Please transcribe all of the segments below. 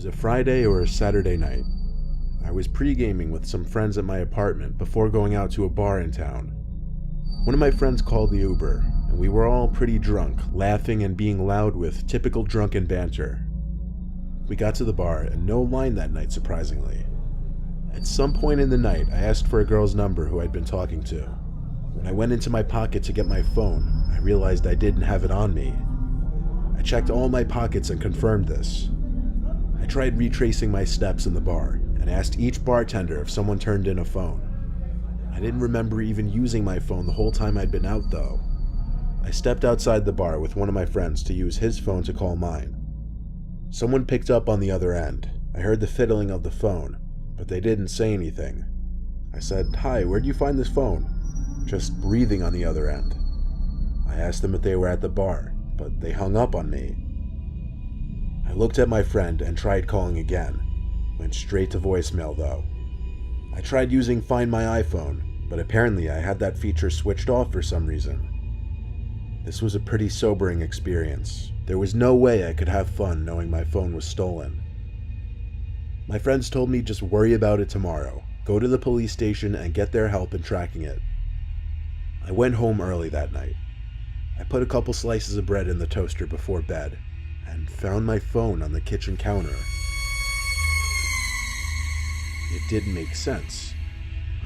was a Friday or a Saturday night. I was pre-gaming with some friends at my apartment before going out to a bar in town. One of my friends called the Uber, and we were all pretty drunk, laughing and being loud with typical drunken banter. We got to the bar, and no line that night, surprisingly. At some point in the night, I asked for a girl's number who I'd been talking to. When I went into my pocket to get my phone, I realized I didn't have it on me. I checked all my pockets and confirmed this. I tried retracing my steps in the bar and asked each bartender if someone turned in a phone. I didn't remember even using my phone the whole time I'd been out, though. I stepped outside the bar with one of my friends to use his phone to call mine. Someone picked up on the other end. I heard the fiddling of the phone, but they didn't say anything. I said, "Hi, where'd you find this phone?" Just breathing on the other end. I asked them if they were at the bar, but they hung up on me. I looked at my friend and tried calling again. Went straight to voicemail, though. I tried using Find My iPhone, but apparently I had that feature switched off for some reason. This was a pretty sobering experience. There was no way I could have fun knowing my phone was stolen. My friends told me just worry about it tomorrow, go to the police station and get their help in tracking it. I went home early that night. I put a couple slices of bread in the toaster before bed, and found my phone on the kitchen counter. It didn't make sense.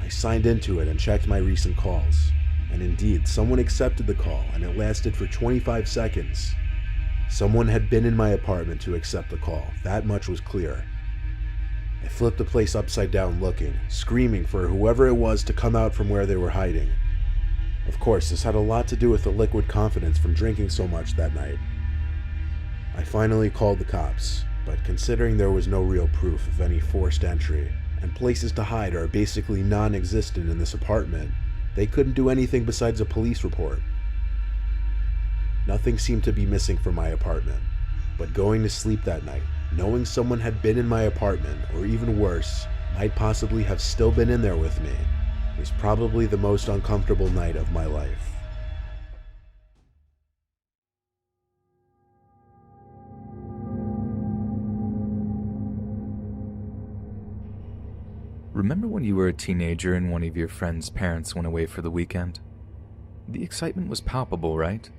I signed into it and checked my recent calls, and indeed, someone accepted the call and it lasted for 25 seconds. Someone had been in my apartment to accept the call, that much was clear. I flipped the place upside down looking, screaming for whoever it was to come out from where they were hiding. Of course, this had a lot to do with the liquid confidence from drinking so much that night. I finally called the cops, but considering there was no real proof of any forced entry, and places to hide are basically non-existent in this apartment, they couldn't do anything besides a police report. Nothing seemed to be missing from my apartment, but going to sleep that night, knowing someone had been in my apartment, or even worse, might possibly have still been in there with me, was probably the most uncomfortable night of my life. Remember when you were a teenager and one of your friend's parents went away for the weekend? The excitement was palpable, right?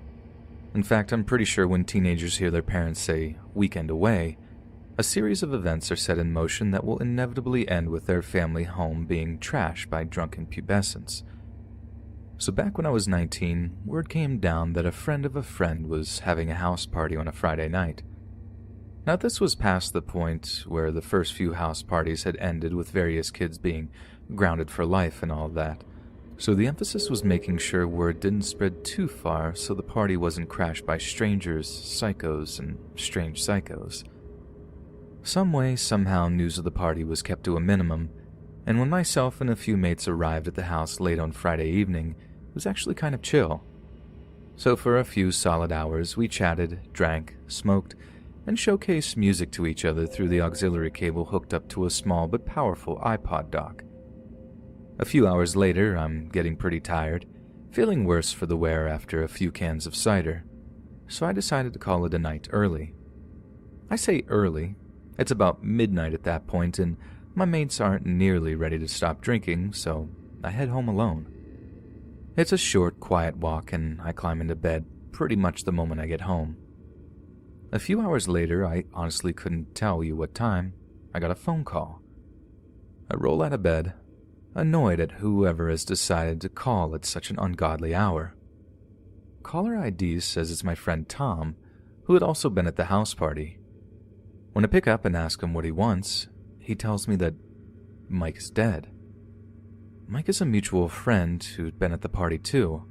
In fact, I'm pretty sure when teenagers hear their parents say, "weekend away," a series of events are set in motion that will inevitably end with their family home being trashed by drunken pubescents. So back when I was 19, word came down that a friend of a friend was having a house party on a Friday night. Now this was past the point where the first few house parties had ended with various kids being grounded for life and all that, so the emphasis was making sure word didn't spread too far so the party wasn't crashed by strangers, psychos, and strange psychos. Some way, somehow, news of the party was kept to a minimum, and when myself and a few mates arrived at the house late on Friday evening, it was actually kind of chill. So for a few solid hours, we chatted, drank, smoked, and showcased music to each other through the auxiliary cable hooked up to a small but powerful iPod dock. A few hours later, I'm getting pretty tired, feeling worse for the wear after a few cans of cider, so I decided to call it a night early. I say early, it's about midnight at that point, and my mates aren't nearly ready to stop drinking, so I head home alone. It's a short, quiet walk, and I climb into bed pretty much the moment I get home. A few hours later, I honestly couldn't tell you what time, I got a phone call. I roll out of bed, annoyed at whoever has decided to call at such an ungodly hour. Caller ID says it's my friend Tom, who had also been at the house party. When I pick up and ask him what he wants, he tells me that Mike is dead. Mike is a mutual friend who'd been at the party too.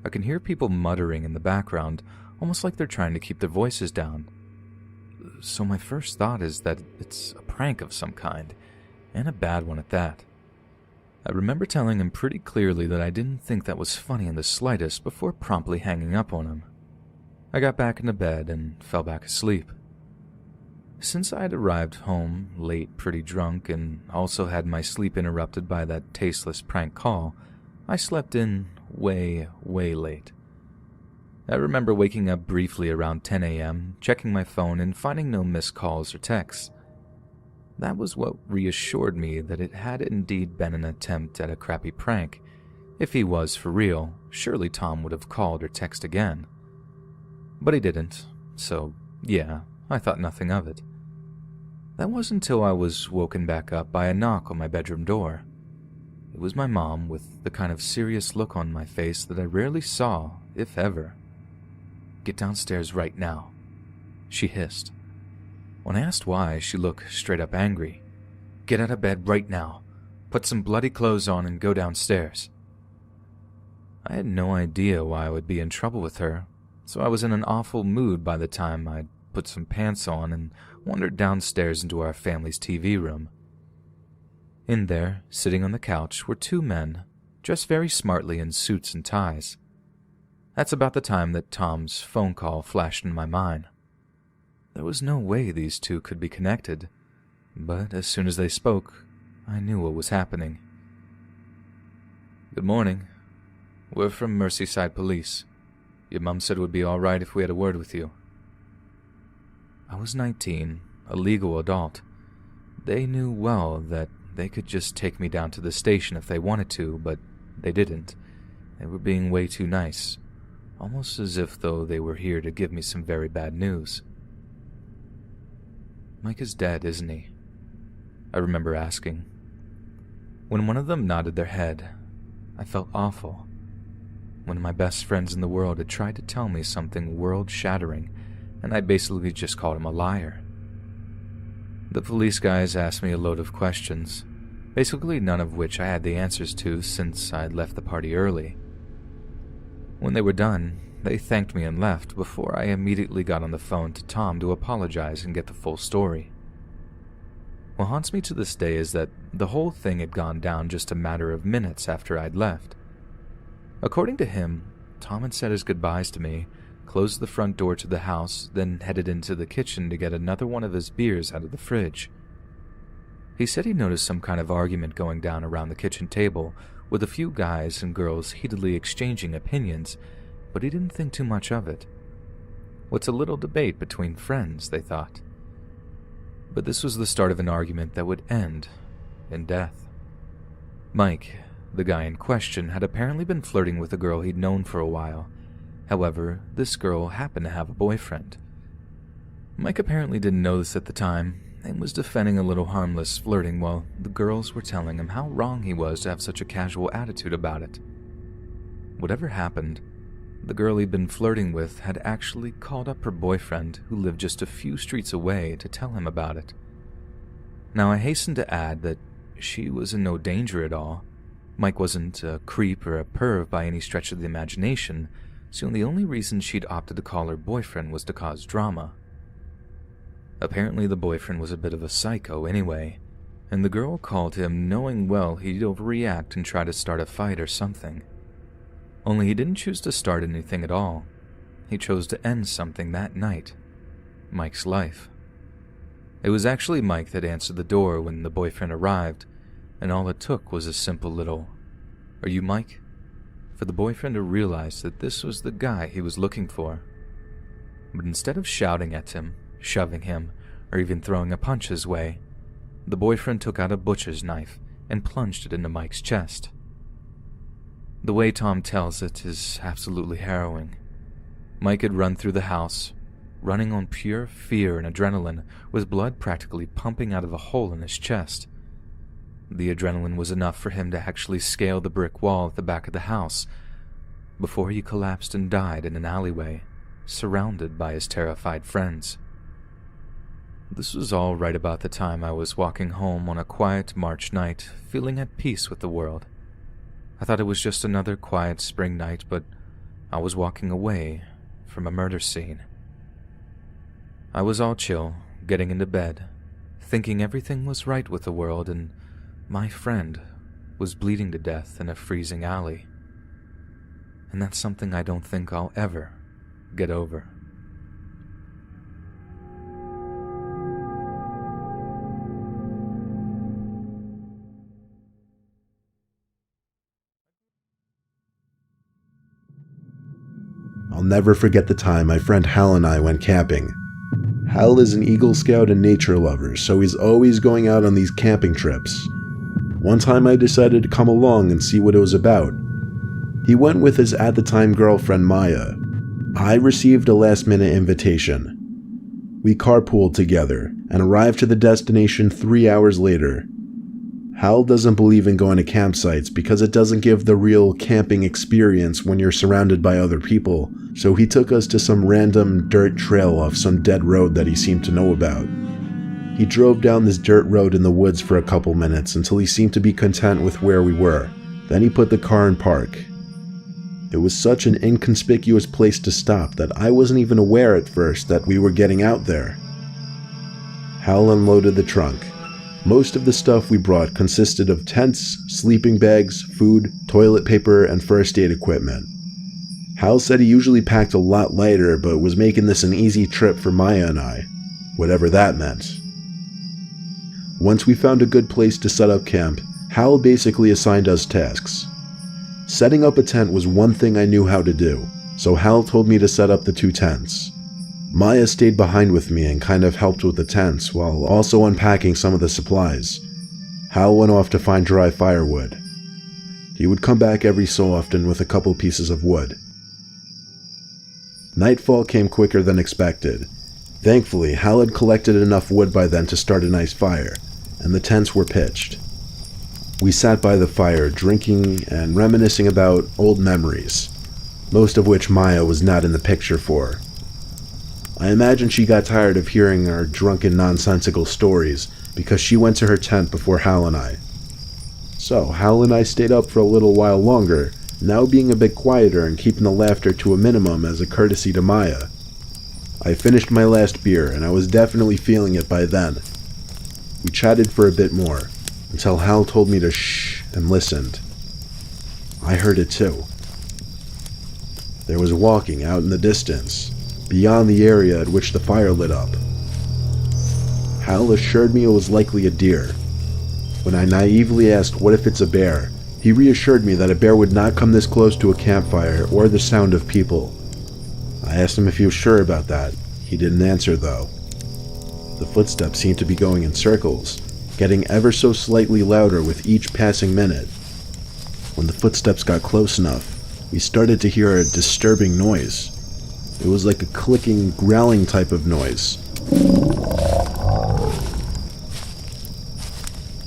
I can hear people muttering in the background, almost like they're trying to keep their voices down. So my first thought is that it's a prank of some kind, and a bad one at that. I remember telling him pretty clearly that I didn't think that was funny in the slightest before promptly hanging up on him. I got back into bed and fell back asleep. Since I had arrived home late pretty drunk and also had my sleep interrupted by that tasteless prank call, I slept in way late. I remember waking up briefly around 10 a.m., checking my phone and finding no missed calls or texts. That was what reassured me that it had indeed been an attempt at a crappy prank. If he was for real, surely Tom would have called or texted again. But he didn't, so yeah, I thought nothing of it. That wasn't until I was woken back up by a knock on my bedroom door. It was my mom with the kind of serious look on my face that I rarely saw, if ever. "Get downstairs right now," she hissed. When I asked why, she looked straight up angry. "Get out of bed right now. Put some bloody clothes on and go downstairs." I had no idea why I would be in trouble with her, so I was in an awful mood by the time I'd put some pants on and wandered downstairs into our family's TV room. In there, sitting on the couch, were two men, dressed very smartly in suits and ties. That's about the time that Tom's phone call flashed in my mind. There was no way these two could be connected, but as soon as they spoke, I knew what was happening. "Good morning. We're from Merseyside Police. Your mum said it would be all right if we had a word with you." I was 19, a legal adult. They knew well that they could just take me down to the station if they wanted to, but they didn't. They were being way too nice, almost as if though they were here to give me some very bad news. "Mike is dead, isn't he?" I remember asking. When one of them nodded their head, I felt awful. One of my best friends in the world had tried to tell me something world-shattering, and I basically just called him a liar. The police guys asked me a load of questions, basically none of which I had the answers to since I'd left the party early. When they were done, they thanked me and left before I immediately got on the phone to Tom to apologize and get the full story. What haunts me to this day is that the whole thing had gone down just a matter of minutes after I'd left. According to him, Tom had said his goodbyes to me, closed the front door to the house, then headed into the kitchen to get another one of his beers out of the fridge. He said he noticed some kind of argument going down around the kitchen table, with a few guys and girls heatedly exchanging opinions, but he didn't think too much of it. What's a little debate between friends, they thought. But this was the start of an argument that would end in death. Mike, the guy in question, had apparently been flirting with a girl he'd known for a while. However, this girl happened to have a boyfriend. Mike apparently didn't know this at the time, and was defending a little harmless flirting while the girls were telling him how wrong he was to have such a casual attitude about it. Whatever happened, the girl he'd been flirting with had actually called up her boyfriend, who lived just a few streets away, to tell him about it. Now, I hasten to add that she was in no danger at all. Mike wasn't a creep or a perv by any stretch of the imagination, so the only reason she'd opted to call her boyfriend was to cause drama. Apparently the boyfriend was a bit of a psycho anyway, and the girl called him knowing well he'd overreact and try to start a fight or something. Only he didn't choose to start anything at all. He chose to end something that night. Mike's life. It was actually Mike that answered the door when the boyfriend arrived, and all it took was a simple little, "Are you Mike?" for the boyfriend to realize that this was the guy he was looking for. But instead of shouting at him, shoving him, or even throwing a punch his way, the boyfriend took out a butcher's knife and plunged it into Mike's chest. The way Tom tells it is absolutely harrowing. Mike had run through the house, running on pure fear and adrenaline, with blood practically pumping out of a hole in his chest. The adrenaline was enough for him to actually scale the brick wall at the back of the house, before he collapsed and died in an alleyway, surrounded by his terrified friends. This was all right about the time I was walking home on a quiet March night, feeling at peace with the world. I thought it was just another quiet spring night, but I was walking away from a murder scene. I was all chill, getting into bed, thinking everything was right with the world, and my friend was bleeding to death in a freezing alley. And that's something I don't think I'll ever get over. I'll never forget the time my friend Hal and I went camping. Hal is an Eagle Scout and nature lover, so he's always going out on these camping trips. One time I decided to come along and see what it was about. He went with his at-the-time girlfriend Maya. I received a last-minute invitation. We carpooled together and arrived to the destination 3 hours later. Hal doesn't believe in going to campsites because it doesn't give the real camping experience when you're surrounded by other people, so he took us to some random dirt trail off some dead road that he seemed to know about. He drove down this dirt road in the woods for a couple minutes until he seemed to be content with where we were. Then he put the car in park. It was such an inconspicuous place to stop that I wasn't even aware at first that we were getting out there. Hal unloaded the trunk. Most of the stuff we brought consisted of tents, sleeping bags, food, toilet paper, and first aid equipment. Hal said he usually packed a lot lighter, but was making this an easy trip for Maya and I, whatever that meant. Once we found a good place to set up camp, Hal basically assigned us tasks. Setting up a tent was one thing I knew how to do, so Hal told me to set up the 2 tents. Maya stayed behind with me and kind of helped with the tents while also unpacking some of the supplies. Hal went off to find dry firewood. He would come back every so often with a couple pieces of wood. Nightfall came quicker than expected. Thankfully, Hal had collected enough wood by then to start a nice fire, and the tents were pitched. We sat by the fire, drinking and reminiscing about old memories, most of which Maya was not in the picture for. I imagine she got tired of hearing our drunken, nonsensical stories because she went to her tent before Hal and I. So, Hal and I stayed up for a little while longer, now being a bit quieter and keeping the laughter to a minimum as a courtesy to Maya. I finished my last beer, and I was definitely feeling it by then. We chatted for a bit more, until Hal told me to shh and listened. I heard it too. There was walking out in the distance, beyond the area at which the fire lit up. Hal assured me it was likely a deer. When I naively asked what if it's a bear, he reassured me that a bear would not come this close to a campfire or the sound of people. I asked him if he was sure about that. He didn't answer though. The footsteps seemed to be going in circles, getting ever so slightly louder with each passing minute. When the footsteps got close enough, we started to hear a disturbing noise. It was like a clicking, growling type of noise.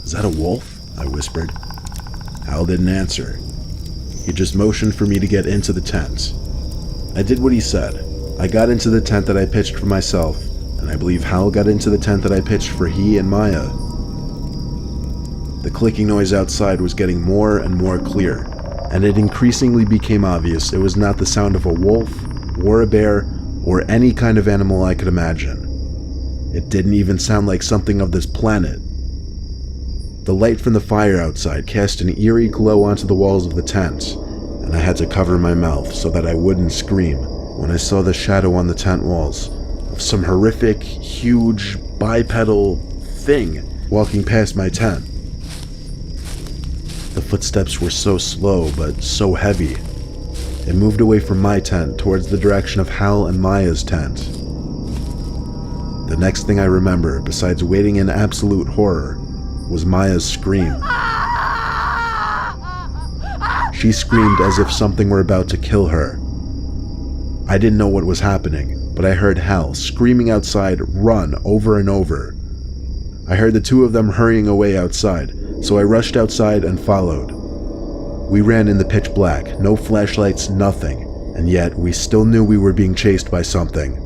"Is that a wolf?" I whispered. Hal didn't answer. He just motioned for me to get into the tent. I did what he said. I got into the tent that I pitched for myself, and I believe Hal got into the tent that I pitched for he and Maya. The clicking noise outside was getting more and more clear, and it increasingly became obvious it was not the sound of a wolf, or a bear, or any kind of animal I could imagine. It didn't even sound like something of this planet. The light from the fire outside cast an eerie glow onto the walls of the tent, and I had to cover my mouth so that I wouldn't scream when I saw the shadow on the tent walls of some horrific, huge, bipedal thing walking past my tent. The footsteps were so slow, but so heavy. It moved away from my tent towards the direction of Hal and Maya's tent. The next thing I remember, besides waiting in absolute horror, was Maya's scream. She screamed as if something were about to kill her. I didn't know what was happening, but I heard Hal screaming outside, "Run," over and over. I heard the two of them hurrying away outside, so I rushed outside and followed. We ran in the pitch black, no flashlights, nothing, and yet we still knew we were being chased by something.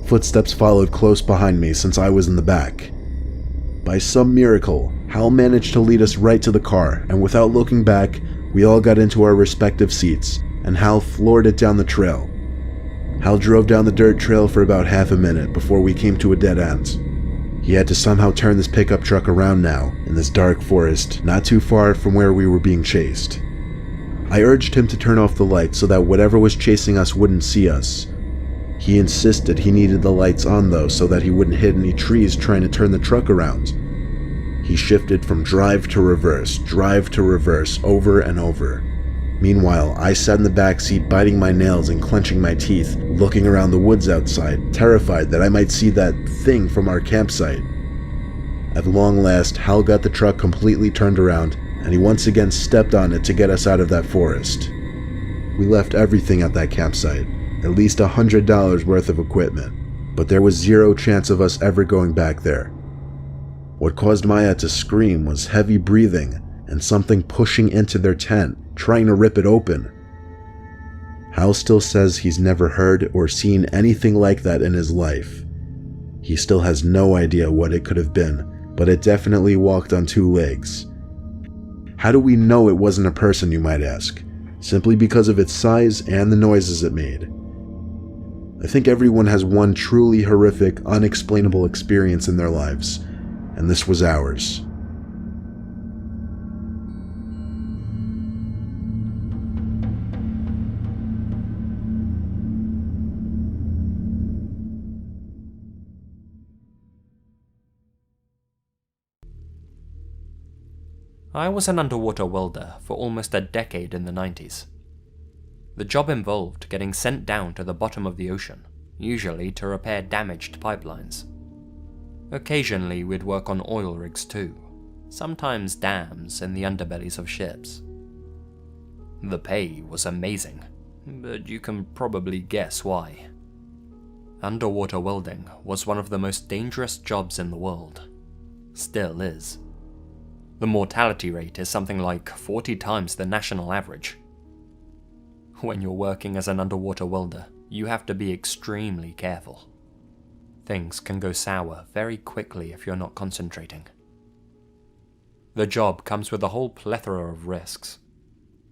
Footsteps followed close behind me since I was in the back. By some miracle, Hal managed to lead us right to the car, and without looking back, we all got into our respective seats, and Hal floored it down the trail. Hal drove down the dirt trail for about half a minute before we came to a dead end. He had to somehow turn this pickup truck around now, in this dark forest, not too far from where we were being chased. I urged him to turn off the lights so that whatever was chasing us wouldn't see us. He insisted he needed the lights on though so that he wouldn't hit any trees trying to turn the truck around. He shifted from drive to reverse, over and over. Meanwhile, I sat in the back seat biting my nails and clenching my teeth, looking around the woods outside, terrified that I might see that thing from our campsite. At long last, Hal got the truck completely turned around, and he once again stepped on it to get us out of that forest. We left everything at that campsite, at least $100 worth of equipment, but there was zero chance of us ever going back there. What caused Maya to scream was heavy breathing and something pushing into their tent, trying to rip it open. Hal still says he's never heard or seen anything like that in his life. He still has no idea what it could have been, but it definitely walked on two legs. How do we know it wasn't a person, you might ask? Simply because of its size and the noises it made. I think everyone has one truly horrific, unexplainable experience in their lives, and this was ours. I was an underwater welder for almost a decade in the 90s. The job involved getting sent down to the bottom of the ocean, usually to repair damaged pipelines. Occasionally we'd work on oil rigs too, sometimes dams in the underbellies of ships. The pay was amazing, but you can probably guess why. Underwater welding was one of the most dangerous jobs in the world. Still is. The mortality rate is something like 40 times the national average. When you're working as an underwater welder, you have to be extremely careful. Things can go sour very quickly if you're not concentrating. The job comes with a whole plethora of risks.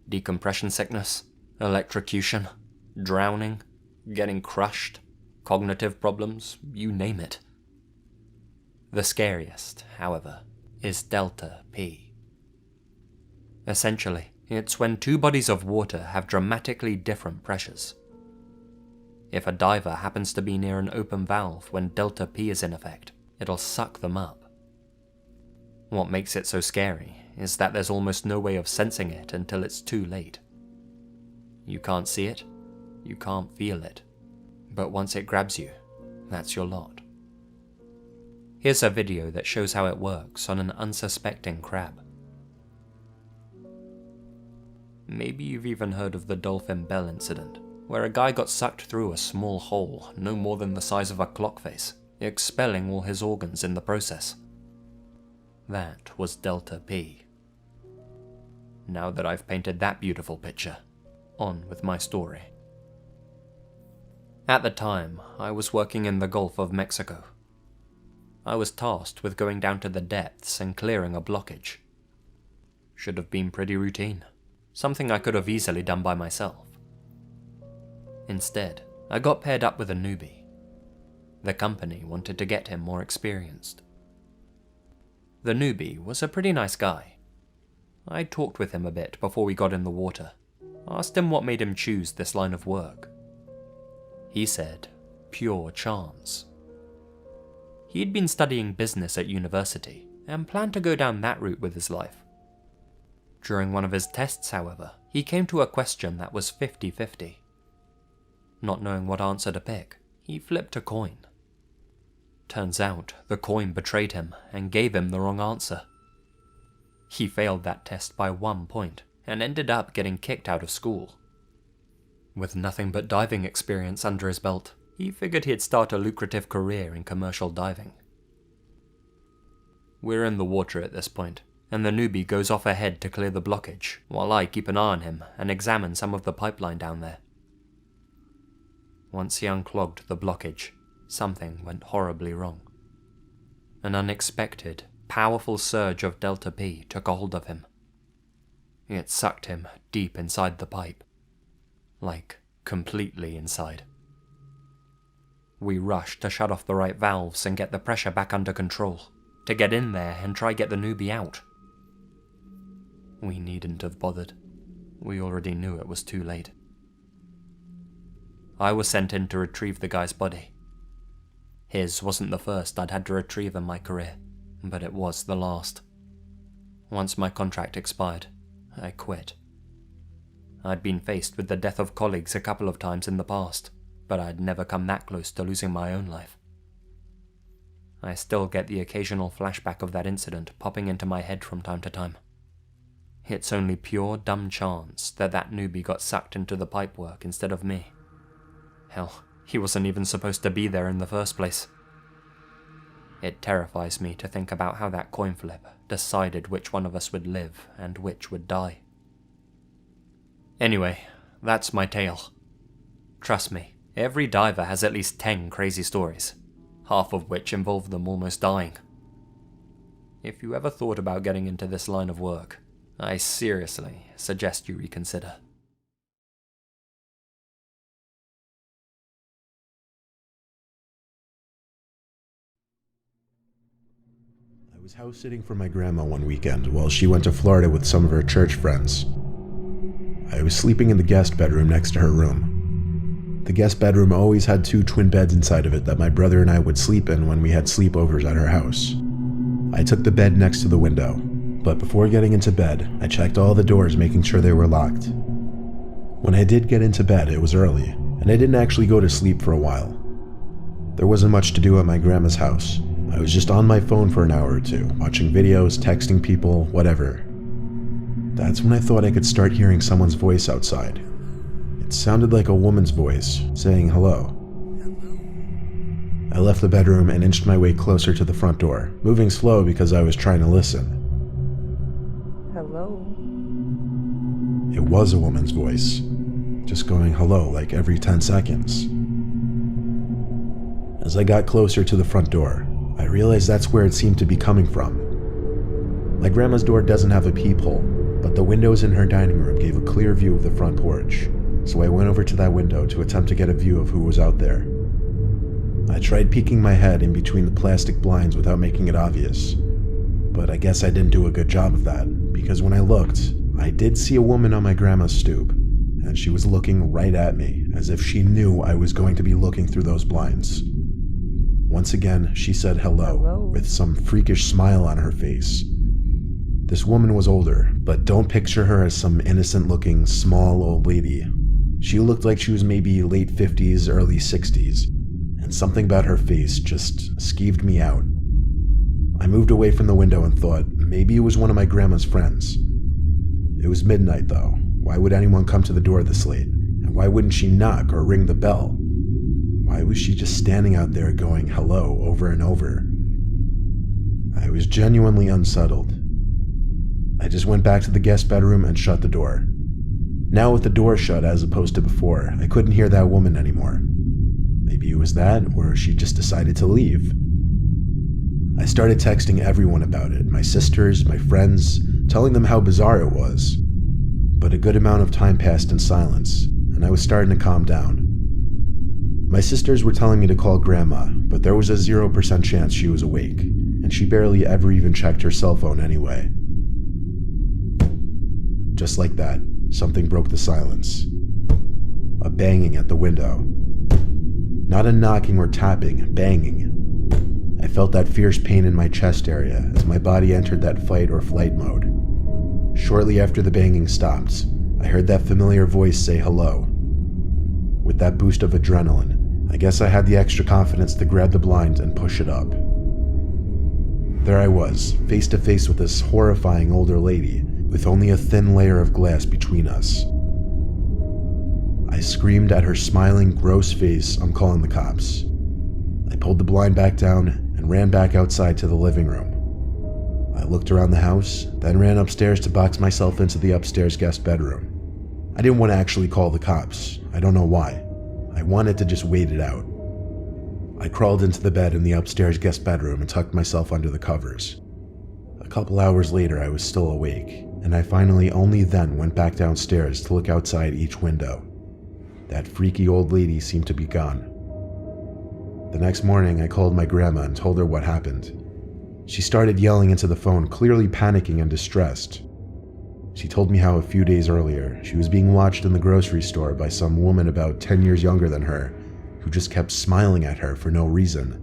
Decompression sickness, electrocution, drowning, getting crushed, cognitive problems, you name it. The scariest, however, is delta P. Essentially, it's when two bodies of water have dramatically different pressures. If a diver happens to be near an open valve when delta P is in effect, it'll suck them up. What makes it so scary is that there's almost no way of sensing it until it's too late. You can't see it, you can't feel it, but once it grabs you, that's your lot. Here's a video that shows how it works on an unsuspecting crab. Maybe you've even heard of the Dolphin Bell incident, where a guy got sucked through a small hole no more than the size of a clock face, expelling all his organs in the process. That was delta P. Now that I've painted that beautiful picture, on with my story. At the time, I was working in the Gulf of Mexico. I was tasked with going down to the depths and clearing a blockage. Should have been pretty routine, something I could have easily done by myself. Instead, I got paired up with a newbie. The company wanted to get him more experienced. The newbie was a pretty nice guy. I talked with him a bit before we got in the water, asked him what made him choose this line of work. He said, pure chance. He'd been studying business at university and planned to go down that route with his life. During one of his tests, however, he came to a question that was 50-50. Not knowing what answer to pick, he flipped a coin. Turns out the coin betrayed him and gave him the wrong answer. He failed that test by 1 point and ended up getting kicked out of school. With nothing but diving experience under his belt, he figured he'd start a lucrative career in commercial diving. We're in the water at this point, and the newbie goes off ahead to clear the blockage, while I keep an eye on him and examine some of the pipeline down there. Once he unclogged the blockage, something went horribly wrong. An unexpected, powerful surge of delta P took a hold of him. It sucked him deep inside the pipe. Like, completely inside. We rushed to shut off the right valves and get the pressure back under control, to get in there and try get the newbie out. We needn't have bothered. We already knew it was too late. I was sent in to retrieve the guy's body. His wasn't the first I'd had to retrieve in my career, but it was the last. Once my contract expired, I quit. I'd been faced with the death of colleagues a couple of times in the past, but I'd never come that close to losing my own life. I still get the occasional flashback of that incident popping into my head from time to time. It's only pure dumb chance that newbie got sucked into the pipework instead of me. Hell, he wasn't even supposed to be there in the first place. It terrifies me to think about how that coin flip decided which one of us would live and which would die. Anyway, that's my tale. Trust me, every diver has at least 10 crazy stories, half of which involve them almost dying. If you ever thought about getting into this line of work, I seriously suggest you reconsider. I was house sitting for my grandma one weekend while she went to Florida with some of her church friends. I was sleeping in the guest bedroom next to her room. The guest bedroom always had 2 twin beds inside of it that my brother and I would sleep in when we had sleepovers at her house. I took the bed next to the window, but before getting into bed, I checked all the doors making sure they were locked. When I did get into bed, it was early, and I didn't actually go to sleep for a while. There wasn't much to do at my grandma's house. I was just on my phone for an hour or two, watching videos, texting people, whatever. That's when I thought I could start hearing someone's voice outside. It sounded like a woman's voice, saying hello. I left the bedroom and inched my way closer to the front door, moving slow because I was trying to listen. Hello? It was a woman's voice, just going hello like every 10 seconds. As I got closer to the front door, I realized that's where it seemed to be coming from. My grandma's door doesn't have a peephole, but the windows in her dining room gave a clear view of the front porch, so I went over to that window to attempt to get a view of who was out there. I tried peeking my head in between the plastic blinds without making it obvious, but I guess I didn't do a good job of that, because when I looked, I did see a woman on my grandma's stoop, and she was looking right at me, as if she knew I was going to be looking through those blinds. Once again, she said hello, with some freakish smile on her face. This woman was older, but don't picture her as some innocent-looking, small old lady. She looked like she was maybe late 50s, early 60s, and something about her face just skeeved me out. I moved away from the window and thought maybe it was one of my grandma's friends. It was midnight, though. Why would anyone come to the door this late? And why wouldn't she knock or ring the bell? Why was she just standing out there going hello over and over? I was genuinely unsettled. I just went back to the guest bedroom and shut the door. Now with the door shut as opposed to before, I couldn't hear that woman anymore. Maybe it was that, or she just decided to leave. I started texting everyone about it, my sisters, my friends, telling them how bizarre it was. But a good amount of time passed in silence, and I was starting to calm down. My sisters were telling me to call Grandma, but there was a 0% chance she was awake, and she barely ever even checked her cell phone anyway. Just like that, something broke the silence. A banging at the window. Not a knocking or tapping, banging. I felt that fierce pain in my chest area as my body entered that fight or flight mode. Shortly after the banging stopped, I heard that familiar voice say hello. With that boost of adrenaline, I guess I had the extra confidence to grab the blind and push it up. There I was, face to face with this horrifying older lady, with only a thin layer of glass between us. I screamed at her smiling, gross face, "I'm calling the cops." I pulled the blind back down and ran back outside to the living room. I looked around the house, then ran upstairs to box myself into the upstairs guest bedroom. I didn't want to actually call the cops. I don't know why. I wanted to just wait it out. I crawled into the bed in the upstairs guest bedroom and tucked myself under the covers. A couple hours later, I was still awake, and I finally only then went back downstairs to look outside each window. That freaky old lady seemed to be gone. The next morning, I called my grandma and told her what happened. She started yelling into the phone, clearly panicking and distressed. She told me how a few days earlier, she was being watched in the grocery store by some woman about 10 years younger than her, who just kept smiling at her for no reason.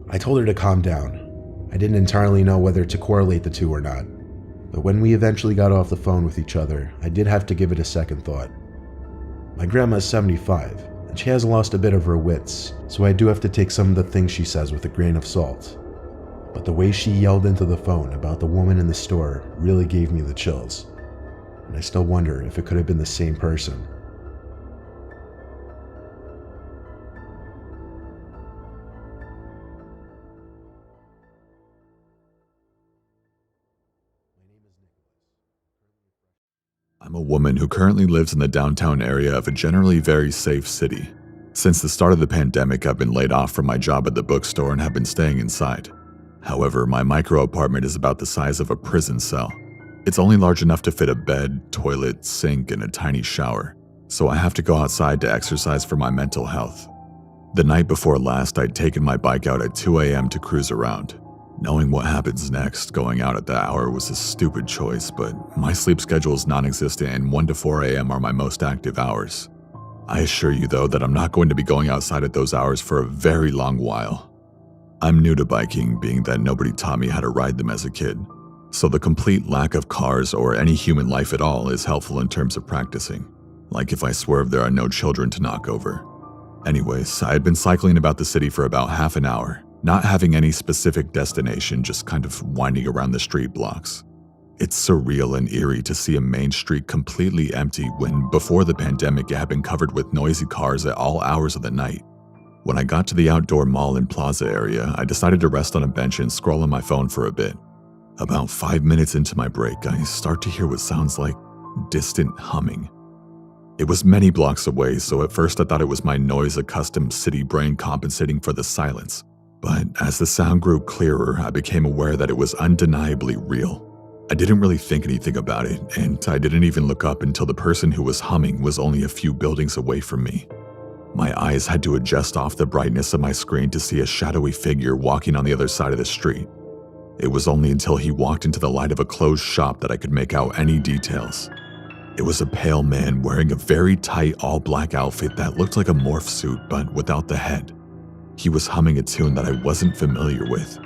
I told her to calm down. I didn't entirely know whether to correlate the two or not. But when we eventually got off the phone with each other, I did have to give it a second thought. My grandma is 75, and she has lost a bit of her wits, so I do have to take some of the things she says with a grain of salt. But the way she yelled into the phone about the woman in the store really gave me the chills, and I still wonder if it could have been the same person. I'm a woman who currently lives in the downtown area of a generally very safe city. Since the start of the pandemic, I've been laid off from my job at the bookstore and have been staying inside. However, my micro apartment is about the size of a prison cell. It's only large enough to fit a bed, toilet, sink, and a tiny shower, so I have to go outside to exercise for my mental health. The night before last, I'd taken my bike out at 2 a.m. to cruise around. Knowing what happens next, going out at that hour was a stupid choice, but my sleep schedule is non-existent and 1 to 4 a.m. are my most active hours. I assure you though that I'm not going to be going outside at those hours for a very long while. I'm new to biking, being that nobody taught me how to ride them as a kid, so the complete lack of cars or any human life at all is helpful in terms of practicing. Like if I swerve, there are no children to knock over. Anyways, I had been cycling about the city for about half an hour, not having any specific destination, just kind of winding around the street blocks. It's surreal and eerie to see a main street completely empty when, before the pandemic, it had been covered with noisy cars at all hours of the night. When I got to the outdoor mall and plaza area, I decided to rest on a bench and scroll on my phone for a bit. About 5 minutes into my break, I start to hear what sounds like distant humming. It was many blocks away, so at first I thought it was my noise-accustomed city brain compensating for the silence. But as the sound grew clearer, I became aware that it was undeniably real. I didn't really think anything about it, and I didn't even look up until the person who was humming was only a few buildings away from me. My eyes had to adjust off the brightness of my screen to see a shadowy figure walking on the other side of the street. It was only until he walked into the light of a closed shop that I could make out any details. It was a pale man wearing a very tight all-black outfit that looked like a morph suit but without the head. He was humming a tune that I wasn't familiar with.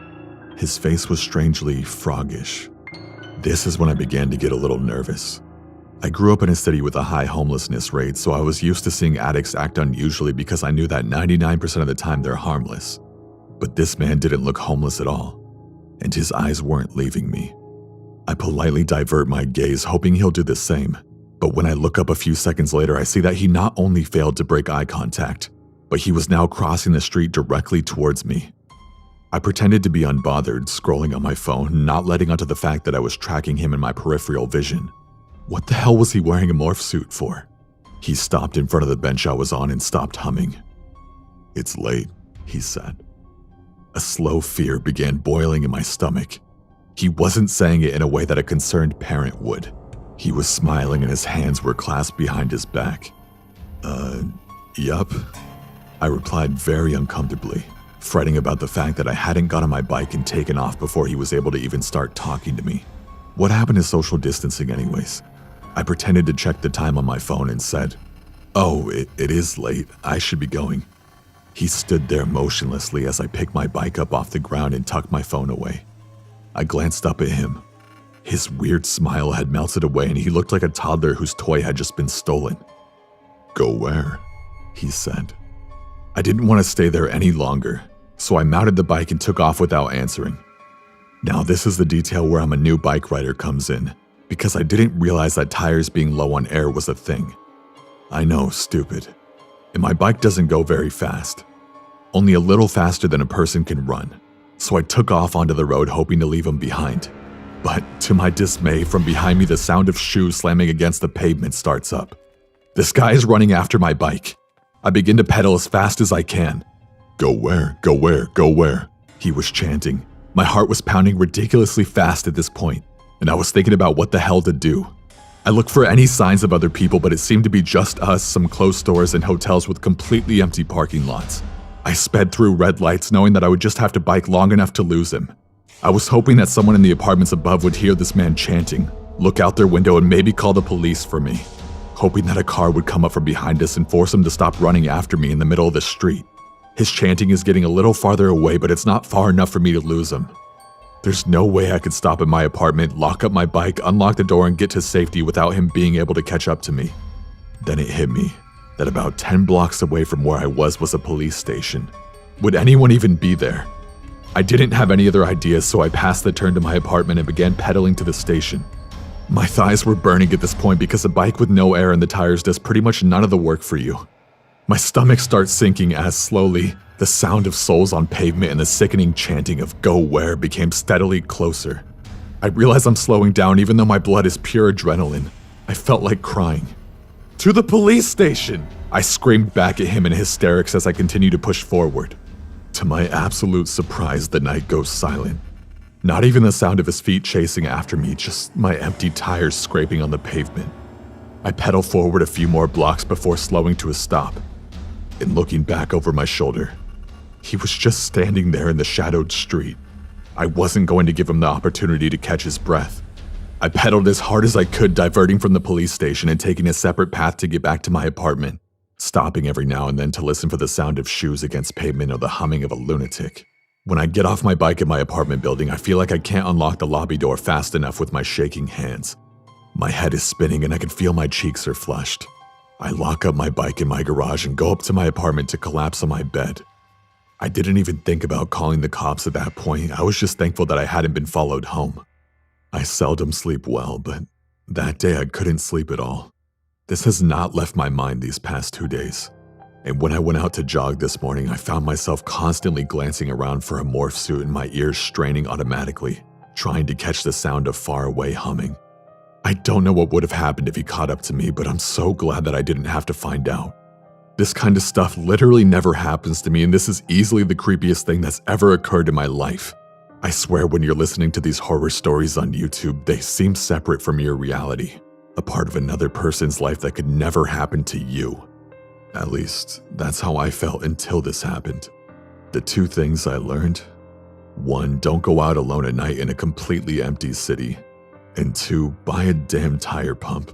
His face was strangely froggish. This is when I began to get a little nervous. I grew up in a city with a high homelessness rate, so I was used to seeing addicts act unusually because I knew that 99% of the time they're harmless. But this man didn't look homeless at all, and his eyes weren't leaving me. I politely divert my gaze, hoping he'll do the same, but when I look up a few seconds later, I see that he not only failed to break eye contact, but he was now crossing the street directly towards me. I pretended to be unbothered, scrolling on my phone, not letting onto the fact that I was tracking him in my peripheral vision. What the hell was he wearing a morph suit for? He stopped in front of the bench I was on and stopped humming. "It's late," he said. A slow fear began boiling in my stomach. He wasn't saying it in a way that a concerned parent would. He was smiling and his hands were clasped behind his back. Yup. I replied very uncomfortably, fretting about the fact that I hadn't got on my bike and taken off before he was able to even start talking to me. What happened to social distancing anyways? I pretended to check the time on my phone and said, "Oh, it is late. I should be going." He stood there motionlessly as I picked my bike up off the ground and tucked my phone away. I glanced up at him. His weird smile had melted away and he looked like a toddler whose toy had just been stolen. "Go where?" he said. I didn't want to stay there any longer, so I mounted the bike and took off without answering. Now this is the detail where I'm a new bike rider comes in, because I didn't realize that tires being low on air was a thing. I know, stupid. And my bike doesn't go very fast. Only a little faster than a person can run. So I took off onto the road hoping to leave him behind. But to my dismay, from behind me the sound of shoes slamming against the pavement starts up. This guy is running after my bike. I begin to pedal as fast as I can. "Go where? Go where? Go where?" he was chanting. My heart was pounding ridiculously fast at this point, and I was thinking about what the hell to do. I looked for any signs of other people, but it seemed to be just us, some closed stores and hotels with completely empty parking lots. I sped through red lights, knowing that I would just have to bike long enough to lose him. I was hoping that someone in the apartments above would hear this man chanting, look out their window and maybe call the police for me. Hoping that a car would come up from behind us and force him to stop running after me in the middle of the street. His chanting is getting a little farther away, but it's not far enough for me to lose him. There's no way I could stop at my apartment, lock up my bike, unlock the door, and get to safety without him being able to catch up to me. Then it hit me that about 10 blocks away from where I was a police station. Would anyone even be there? I didn't have any other ideas, so I passed the turn to my apartment and began pedaling to the station. My thighs were burning at this point because a bike with no air in the tires does pretty much none of the work for you. My stomach starts sinking as slowly, the sound of soles on pavement and the sickening chanting of "Go where" became steadily closer. I realize I'm slowing down even though my blood is pure adrenaline. I felt like crying. "To the police station!" I screamed back at him in hysterics as I continued to push forward. To my absolute surprise, the night goes silent. Not even the sound of his feet chasing after me, just my empty tires scraping on the pavement. I pedal forward a few more blocks before slowing to a stop. And looking back over my shoulder, he was just standing there in the shadowed street. I wasn't going to give him the opportunity to catch his breath. I pedaled as hard as I could, diverting from the police station and taking a separate path to get back to my apartment, stopping every now and then to listen for the sound of shoes against pavement or the humming of a lunatic. When I get off my bike at my apartment building, I feel like I can't unlock the lobby door fast enough with my shaking hands. My head is spinning and I can feel my cheeks are flushed. I lock up my bike in my garage and go up to my apartment to collapse on my bed. I didn't even think about calling the cops at that point. I was just thankful that I hadn't been followed home. I seldom sleep well, but that day I couldn't sleep at all. This has not left my mind these past 2 days. And when I went out to jog this morning, I found myself constantly glancing around for a morph suit and my ears straining automatically, trying to catch the sound of faraway humming. I don't know what would have happened if he caught up to me, but I'm so glad that I didn't have to find out. This kind of stuff literally never happens to me, and this is easily the creepiest thing that's ever occurred in my life. I swear when you're listening to these horror stories on YouTube, they seem separate from your reality, a part of another person's life that could never happen to you. At least, that's how I felt until this happened. The 2 things I learned: 1, don't go out alone at night in a completely empty city. And 2, buy a damn tire pump.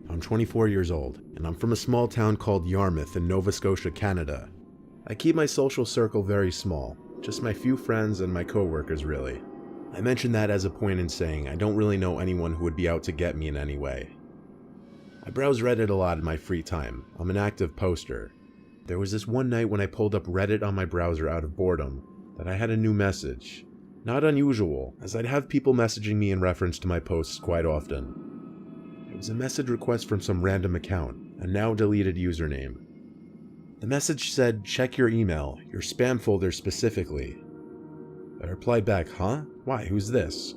I'm 24 years old, and I'm from a small town called Yarmouth in Nova Scotia, Canada. I keep my social circle very small, just my few friends and my coworkers really. I mention that as a point in saying I don't really know anyone who would be out to get me in any way. I browse Reddit a lot in my free time. I'm an active poster. There was this one night when I pulled up Reddit on my browser out of boredom that I had a new message. Not unusual, as I'd have people messaging me in reference to my posts quite often. It was a message request from some random account, a now deleted username. The message said, "Check your email, your spam folder specifically." I replied back, "Huh? Why, who's this?"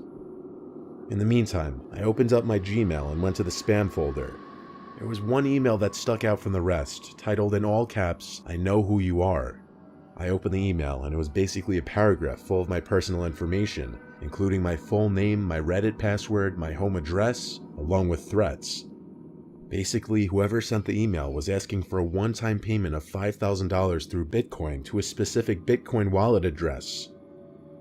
In the meantime, I opened up my Gmail and went to the spam folder. There was one email that stuck out from the rest, titled in all caps, "I know who you are." I opened the email and it was basically a paragraph full of my personal information, including my full name, my Reddit password, my home address, along with threats. Basically, whoever sent the email was asking for a one-time payment of $5,000 through Bitcoin to a specific Bitcoin wallet address.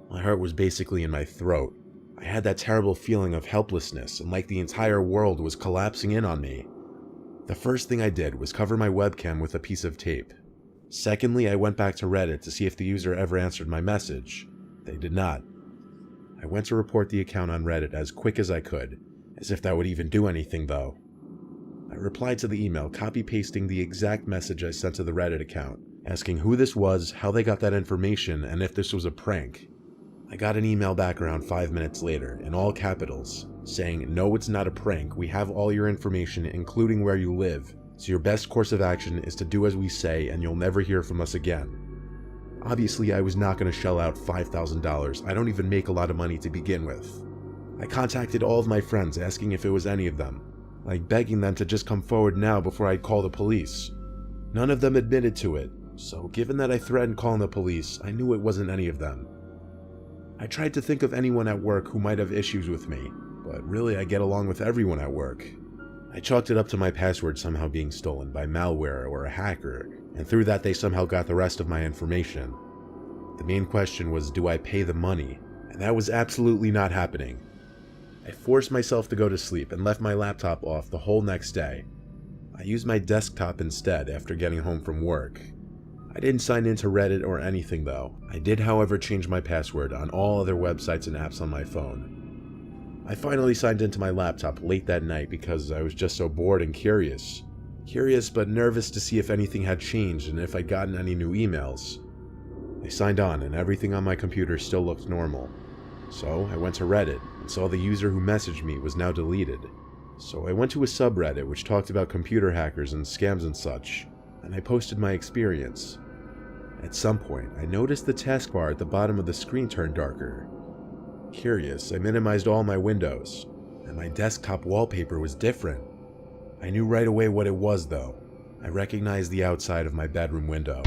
My heart was basically in my throat. I had that terrible feeling of helplessness and like the entire world was collapsing in on me. The first thing I did was cover my webcam with a piece of tape. Secondly, I went back to Reddit to see if the user ever answered my message. They did not. I went to report the account on Reddit as quick as I could, as if that would even do anything though. I replied to the email, copy-pasting the exact message I sent to the Reddit account, asking who this was, how they got that information, and if this was a prank. I got an email back around 5 minutes later, in all capitals, saying, "No, it's not a prank. We have all your information, including where you live, so your best course of action is to do as we say and you'll never hear from us again." Obviously, I was not going to shell out $5,000. I don't even make a lot of money to begin with. I contacted all of my friends asking if it was any of them, like begging them to just come forward now before I'd call the police. None of them admitted to it, so given that I threatened calling the police, I knew it wasn't any of them. I tried to think of anyone at work who might have issues with me, but really I get along with everyone at work. I chalked it up to my password somehow being stolen by malware or a hacker, and through that they somehow got the rest of my information. The main question was, do I pay the money? And that was absolutely not happening. I forced myself to go to sleep and left my laptop off the whole next day. I used my desktop instead after getting home from work. I didn't sign into Reddit or anything though. I did, however, change my password on all other websites and apps on my phone. I finally signed into my laptop late that night because I was just so bored and curious. Curious but nervous to see if anything had changed and if I'd gotten any new emails. I signed on and everything on my computer still looked normal. So I went to Reddit and saw the user who messaged me was now deleted. So I went to a subreddit which talked about computer hackers and scams and such, and I posted my experience. At some point, I noticed the taskbar at the bottom of the screen turned darker. Curious, I minimized all my windows, and my desktop wallpaper was different. I knew right away what it was though. I recognized the outside of my bedroom window.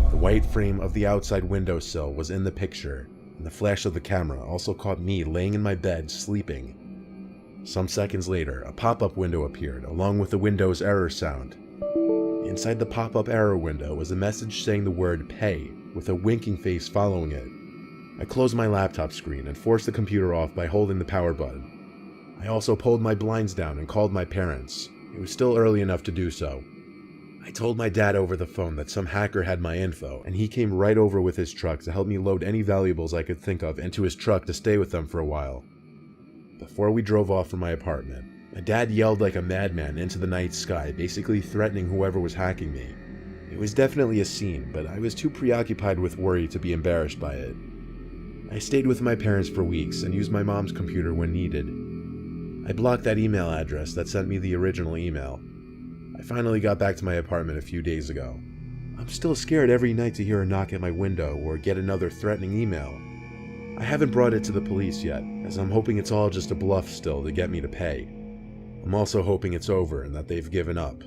The white frame of the outside windowsill was in the picture, and the flash of the camera also caught me laying in my bed sleeping. Some seconds later, a pop-up window appeared, along with the Windows error sound. Inside the pop-up error window was a message saying the word pay, with a winking face following it. I closed my laptop screen and forced the computer off by holding the power button. I also pulled my blinds down and called my parents. It was still early enough to do so. I told my dad over the phone that some hacker had my info, and he came right over with his truck to help me load any valuables I could think of into his truck to stay with them for a while. Before we drove off from my apartment, my dad yelled like a madman into the night sky, basically threatening whoever was hacking me. It was definitely a scene, but I was too preoccupied with worry to be embarrassed by it. I stayed with my parents for weeks and used my mom's computer when needed. I blocked that email address that sent me the original email. I finally got back to my apartment a few days ago. I'm still scared every night to hear a knock at my window or get another threatening email. I haven't brought it to the police yet, as I'm hoping it's all just a bluff still to get me to pay. I'm also hoping it's over and that they've given up.